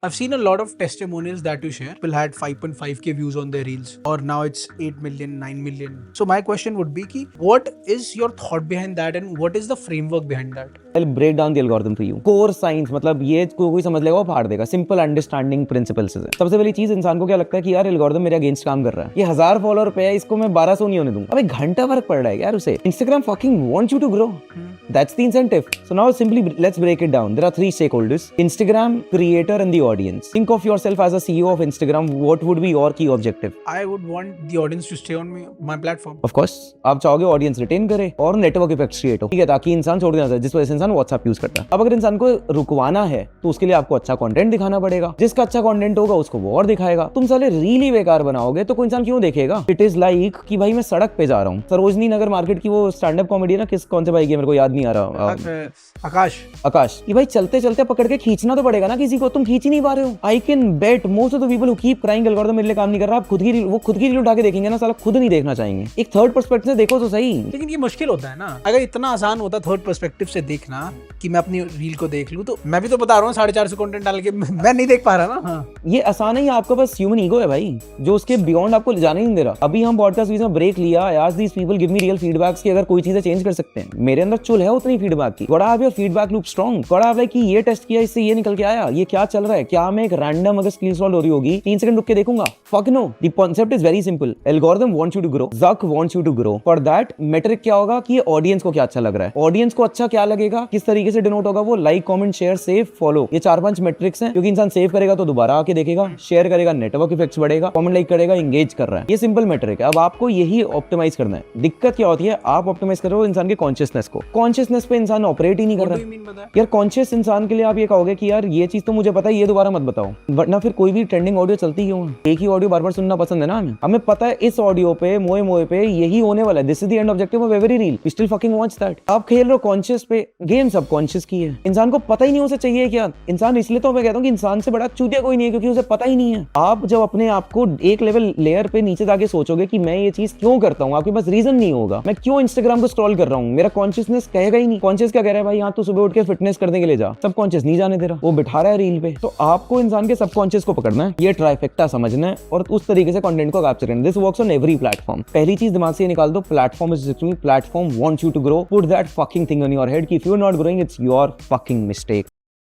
I've seen a lot of testimonials that you share. People had 5.5k views on their reels, or now it's 8 million, 9 million. So my question would be ki, what is your thought behind that, and what is the framework behind that? I'll break down the algorithm for you. Core science मतलब ये कोई समझ लेगा वो फाड़ देगा. Simple understanding principles है. सबसे पहली चीज इंसान को क्या लगता है कि यार एल्गोरिथम मेरे अगेंस्ट काम कर रहा है. ये 1000 फॉलोअर पे है, इसको मैं 1200 नहीं होने दूंगा. अब एक घंटा फर्क पड़ रहा है यार उसे. Instagram fucking wants you to grow. That's the incentive. So now simply let's break it down. There are 3 stakeholders: Instagram, creator, and the audience. Think of yourself as a CEO of Instagram. What would be your key objective? I would want the audience to stay on my platform. Of course, आप चाहोगे audience retain करे और network effect create हो, ठीक है, ताकि इंसान छोड़ देना चाहिए जिस वजह से इंसान व्हाट्सएप यूज करता है. अब अगर इंसान को रुकवाना है तो उसके लिए आपको अच्छा कंटेंट दिखाना पड़ेगा. जिसका अच्छा कंटेंट होगा उसको वो और दिखाएगा. तुम साले रील ही बेकार बनाओगे तो कोई इंसान क्यों देखेगा? इट इज लाइक कि भाई मैं सड़क पे जा रहा हूँ, सरोजनी नगर मार्केट की वो स्टैंड अप कॉमेडी है ना, किस कौन से भाई की मेरे को याद नहीं आ रहा. आकाश ये भाई चलते चलते पकड़ के खींचना तो पड़ेगा ना किसी को. तुम खींच ही नहीं पा रहे हो. I can bet most of the people who keep crying algorithm मेरे लिए काम नहीं कर रहा. आप खुद की रील उठा के देखेंगे ना, साला खुद नहीं देखना चाहेंगे. एक थर्ड पर्सपेक्टिव से देखो तो सही. लेकिन ये मुश्किल होता है ना. अगर इतना आसान होता थर्ड पर्सपेक्टिव से देखना कि मैं अपनी रील को देख लूं, तो मैं भी तो बता रहा हूँ 450 कंटेंट डाल के मैं नहीं देख पा रहा ना. हाँ. ये आसान है, ही आपका बस ह्यूमन ईगो है भाई जो उसके बियॉन्ड आपको जाने नहीं दे रहा. अभी हम पॉडकास्ट में ब्रेक लिया. I asked these people give me real feedbacks कि अगर कोई चीजें चेंज कर सकते हैं. मेरे अंदर चुल है उतनी फीडबैक की. बड़ा योर फीडबैक लूप स्ट्रांग. बड़ा लाइक कि ये टेस्ट किया इससे ये निकल के आया, ये क्या चल रहा है. क्या मैं एक रैंडम अगर स्किल सॉल्व हो रही होगी 3 सेकंड रुक के देखूंगा? Fuck no. The concept is very simple. Algorithm wants you to grow. Zuck wants you to grow. For that metric क्या होगा कि ऑडियंस को क्या अच्छा लग रहा है. ऑडियंस को अच्छा क्या लगेगा, किस तरीके से डिनोट होगा वो? Like, comment, share, save, follow. ये 4-5 मेट्रिक्स हैं. क्योंकि इंसान सेव करेगा तो दोबारा आके देखेगा, शेयर करेगा नेटवर्क इफेक्ट्स बढ़ेगा, कमेंट लाइक करेगा एंगेज कर रहा है. ये सिंपल मेट्रिक है. अब आपको यही ऑप्टिमाइज करना है. दिक्कत क्या होती है, आप ऑप्टिमाइज कर रहे हो इंसान के कॉन्शियसनेस को. कॉन्शियसनेस पे इंसान ऑपरेट ही नहीं कर रहा. यार कॉन्शियस इंसान के लिए आप ये कहोगे कि यार ये चीज तो मुझे पता है, ये दोबारा मत बताओ. वरना फिर कोई भी ट्रेंडिंग ऑडियो चलती क्यों है? एक ही ऑडियो बार बार सुनना पसंद है ना हमें. हमें पता है इस ऑडियो पे मोए मोए पे यही होने वाला है. This is the end objective of every reel. We still fucking watch that. आप खेल रहे हो कॉन्शियस पे, गेम सब कॉन्शियस की है. इंसान को पता ही नहीं उसे चाहिए क्या. इंसान इसलिए तो मैं कहता हूँ कि इंसान से बड़ा चूतिया कोई नहीं है, क्योंकि उसे पता ही नहीं है. आप जब अपने आप को एक लेवल लेयर पे नीचे जाके सोचोगे कि मैं ये चीज क्यों करता हूँ, आपके पास रीजन नहीं होगा. मैं क्यों इंस्टाग्राम को स्क्रॉल कर रहा हूँ, मेरा कॉन्शियसनेस कहेगा ही नहीं. कॉन्शियस क्या कह रहा है भाई, हाँ तू सुबह उठ के फिटनेस करने के लिए जा. सब कॉन्शियस नहीं जाने दे रहा, वो बिठा रहा है रील पे. तो आपको इंसान के सबकॉन्शियस को पकड़ना है, ये ट्राइफेक्टा समझना है और उस तरीके से कंटेंट को कैप्चर करना. This works on every platform. पहली चीज दिमाग से निकाल दो, platform is platform wants you to grow. Put that fucking thing on your head कि if you are not growing it's your fucking mistake.